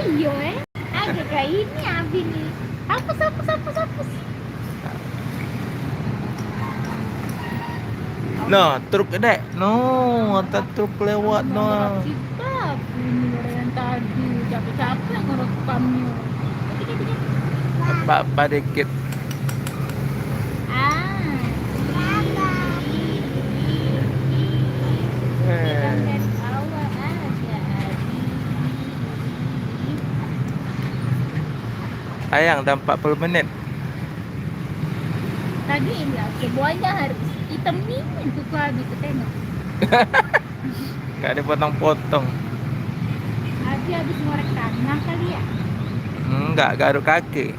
iya agak kayak ini Abi nih. Hapus. Nah, truk dek. No, ada truk lewat no. Kita ini yang tadi capek-capek yang ngerekamnya. Apa dikit. Rekam Eh, dari awal aja Abi. sayang dah 40 menit. Tadi enggak semuanya harus hitam nih untuk Abi tuh tengok. Gak dipotong-potong. Abi habis ngorek tanah kali ya. Enggak, garuk kaki.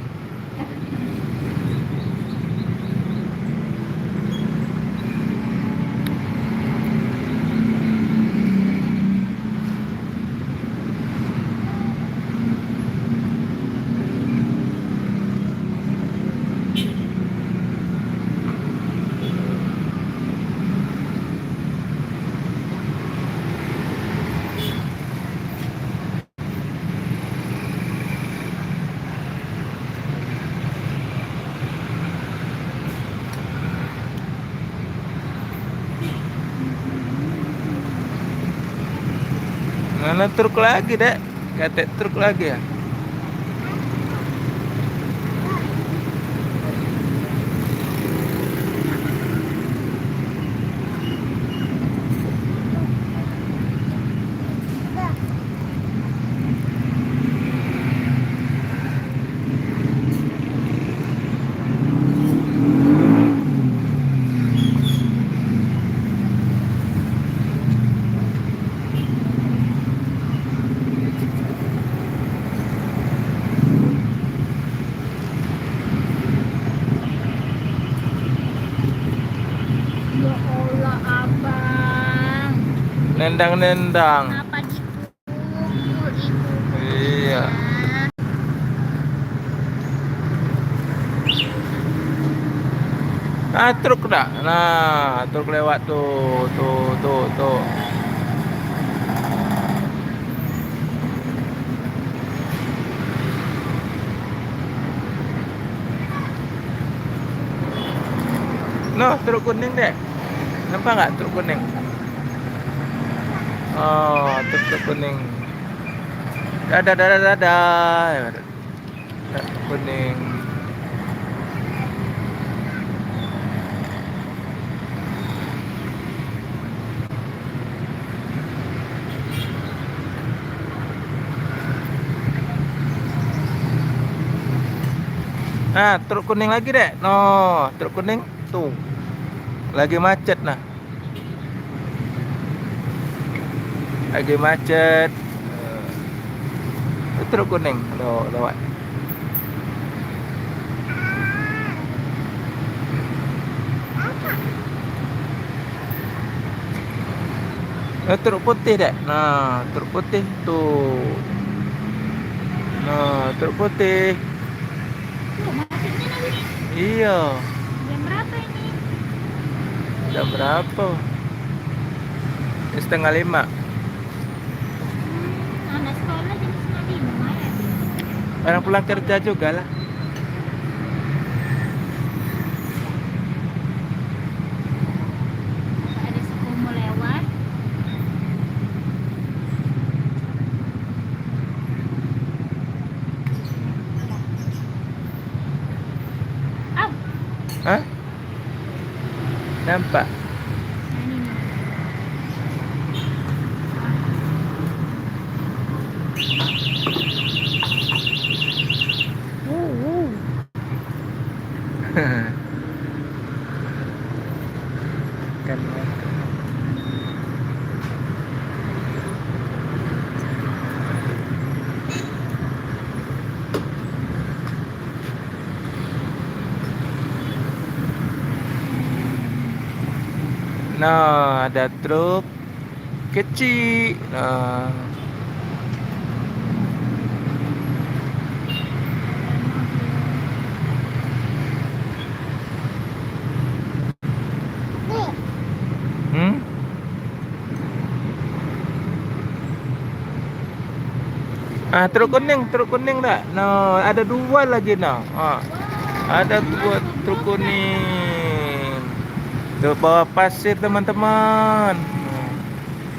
Mana truk lagi dek? Kata truk lagi ya? Ya Allah abang. Nendang-nendang. Kenapa dipukul itu? Iya. Ah, truk dah. Nah, truk lewat tuh. No, truk kuning dek. Nampak nggak truk kuning? Oh, truk kuning. Dadah. Truk kuning. Nah, truk kuning lagi dek. No, truk kuning tuh. Lagi macet nah. Lagi macet. Truk kuning. Loh, lewat. Truk putih dek. Nah, truk putih tuh. Nah, truk putih. Tuh, macetnya Nabi. Iya. Jam berapa ini? Jam berapa? Setengah 5. Anak sekolah jam 5 ya. Orang pulang kerja juga lah. Ada sekolah mau lewat. Ah, Hah? Nampak? ini nih. Kan. Nah, ada truk kecil. Nah, hmm? Truk kuning dah. No, ada dua lagi no. Ada dua truk kuning. Tuh bawa pasir teman-teman.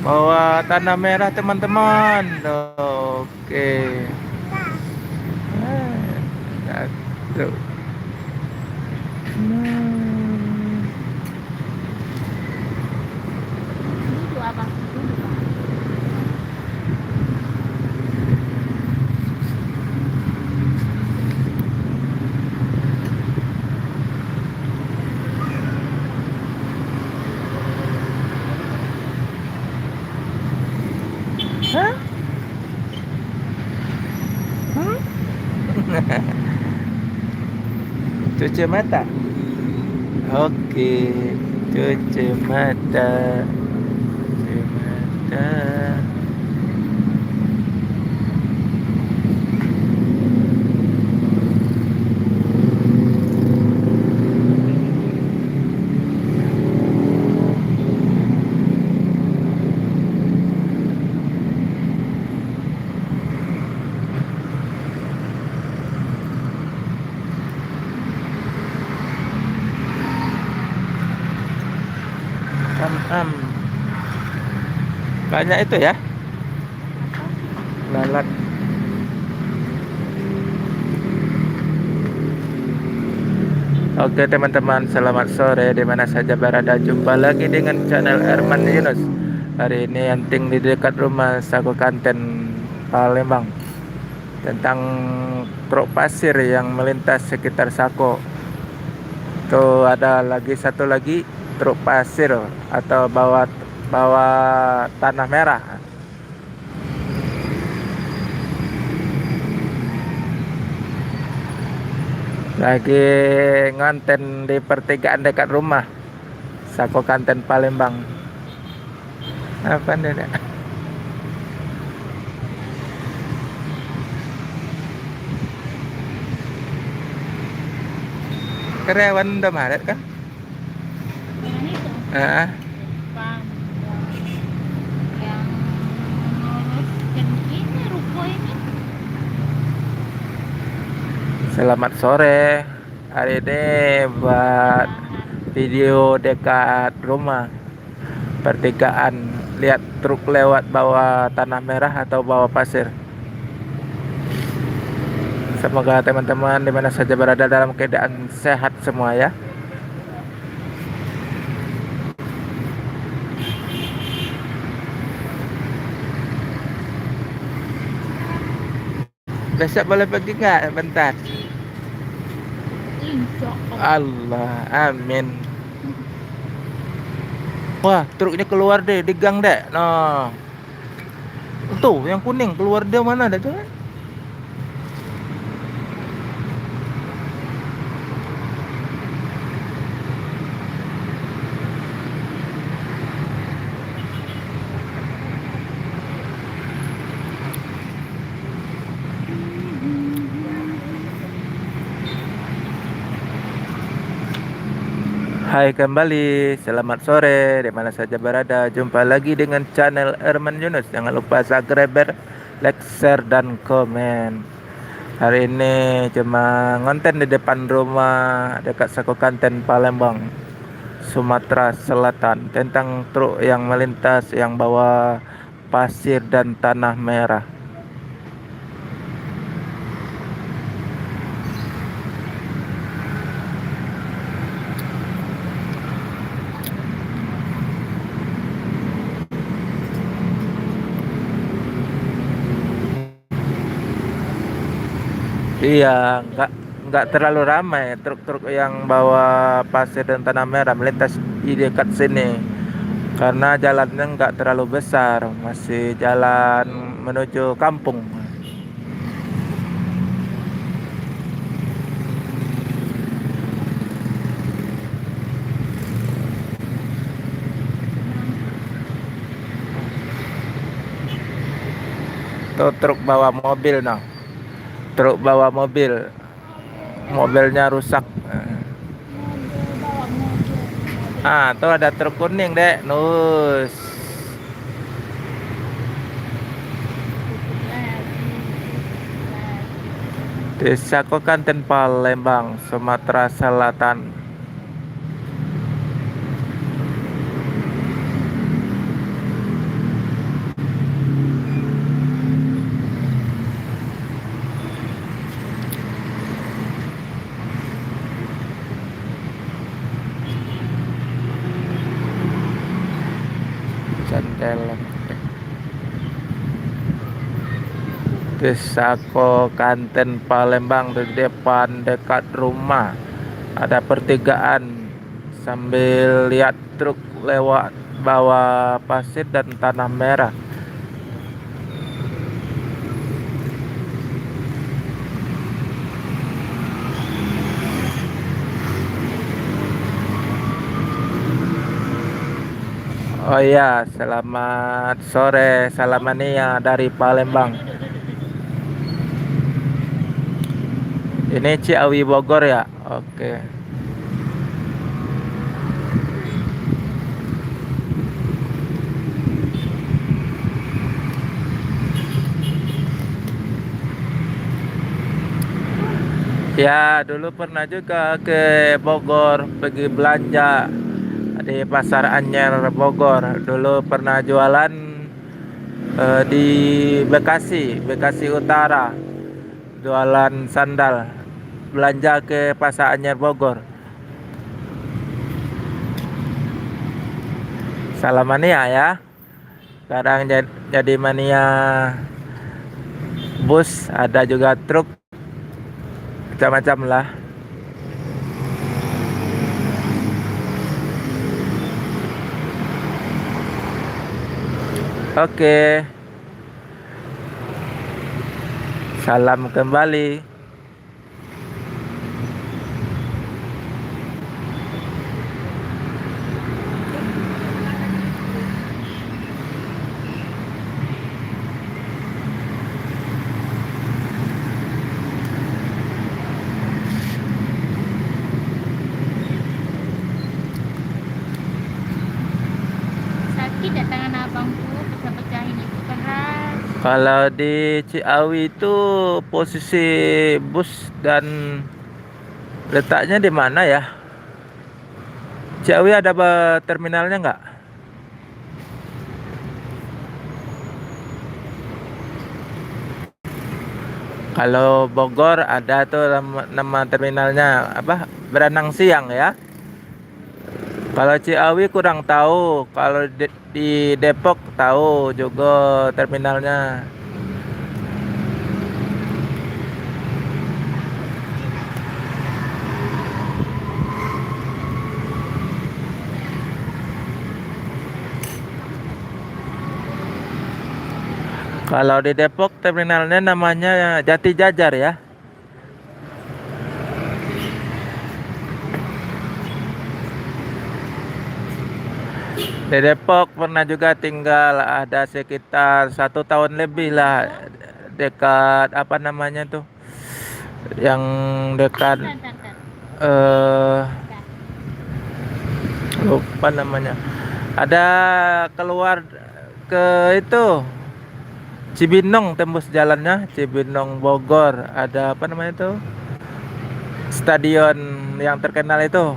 Bawa tanah merah teman-teman. Oke. Satu. Duduk apa? Duduk. Hah? Cuci mata. Oke, cuci mata. Cuci mata. Am. Banyak itu ya, lalat. Oke teman-teman, selamat sore di mana saja berada. Jumpa lagi dengan channel Herman Yunus. Hari ini anting di dekat rumah Sago Kanten Palembang, tentang truk pasir yang melintas sekitar Sako. Tuh ada lagi satu lagi truk pasir atau bawa bawa tanah merah. Lagi nganten di pertigaan dekat rumah Sako Kanten Palembang. Apa nih? Karyawan udah Maret kan? Yang itu. Ah, Bukan. Yang nguruskan ini ruko ini. selamat sore. Hari ini buat video dekat rumah pertigaan. Lihat truk lewat bawa tanah merah atau bawa pasir. Semoga teman-teman di mana saja berada dalam keadaan sehat semua ya. Besok boleh pergi nggak? Bentar. Insya Allah. Allah, amin. Wah, truknya keluar deh, di gang deh. Nah, tuh yang kuning keluar dia mana dah tuh? Hai kembali, selamat sore di mana saja berada. Jumpa lagi dengan channel Herman Yunus. Jangan lupa subscribe, like, share, dan komen. Hari ini cuma ngonten di depan rumah dekat Sako Kanten Palembang, Sumatera Selatan, tentang truk yang melintas yang bawa pasir dan tanah merah. Iya, nggak terlalu ramai truk-truk yang bawa pasir dan tanah merah melintas di dekat sini karena jalannya nggak terlalu besar, masih jalan menuju kampung. Tuh truk bawa mobil noh, truk bawa mobil, mobilnya rusak. Mobil bawa mobil. Tuh ada truk kuning dek, nus. Tutup lagi. Desa Kokanten Palembang, Sumatera Selatan. Candeleng. Desa Kokanten Palembang, di depan dekat rumah ada pertigaan, sambil lihat truk lewat bawa pasir dan tanah merah. Oh iya, selamat sore, salam mania dari Palembang. Ini Ciawi Bogor ya? Oke. Ya, dulu pernah juga ke Bogor pergi belanja di Pasar Anyer Bogor. Dulu pernah jualan di Bekasi, Bekasi Utara. Jualan sandal. Belanja ke Pasar Anyer Bogor. Salam mania ya. Sekarang jadi mania bus, ada juga truk, macam-macam lah. Oke, salam kembali. Sakit ya tangan abangku, pecah-pecahin itu keras. Kalau di Ciawi itu posisi bus dan letaknya di mana ya? Ciawi ada terminalnya nggak? Kalau Bogor ada tuh nama terminalnya apa? Beranang Siang ya. Kalau Ciawi kurang tahu. Kalau di Depok tahu juga terminalnya. Kalau di Depok terminalnya namanya Jati Jajar ya. Di Depok pernah juga tinggal, ada sekitar 1 tahun lebih lah, dekat apa namanya tuh, yang dekat Ntar. eh lupa namanya. Ada keluar ke itu Cibinong, tembus jalannya Cibinong Bogor. Ada apa namanya tuh, stadion yang terkenal itu.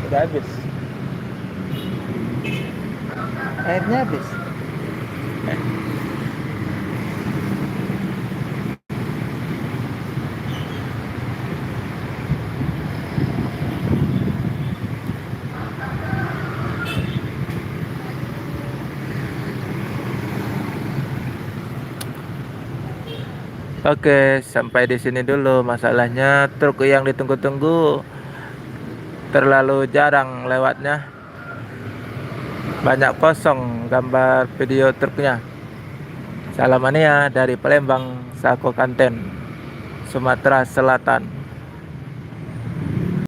Udah habis. Airnya habis. Oke, sampai di sini dulu. Masalahnya truk yang ditunggu-tunggu terlalu jarang lewatnya. Banyak kosong gambar video truknya. Salam mania dari Palembang, Sako Kanten, Sumatera Selatan.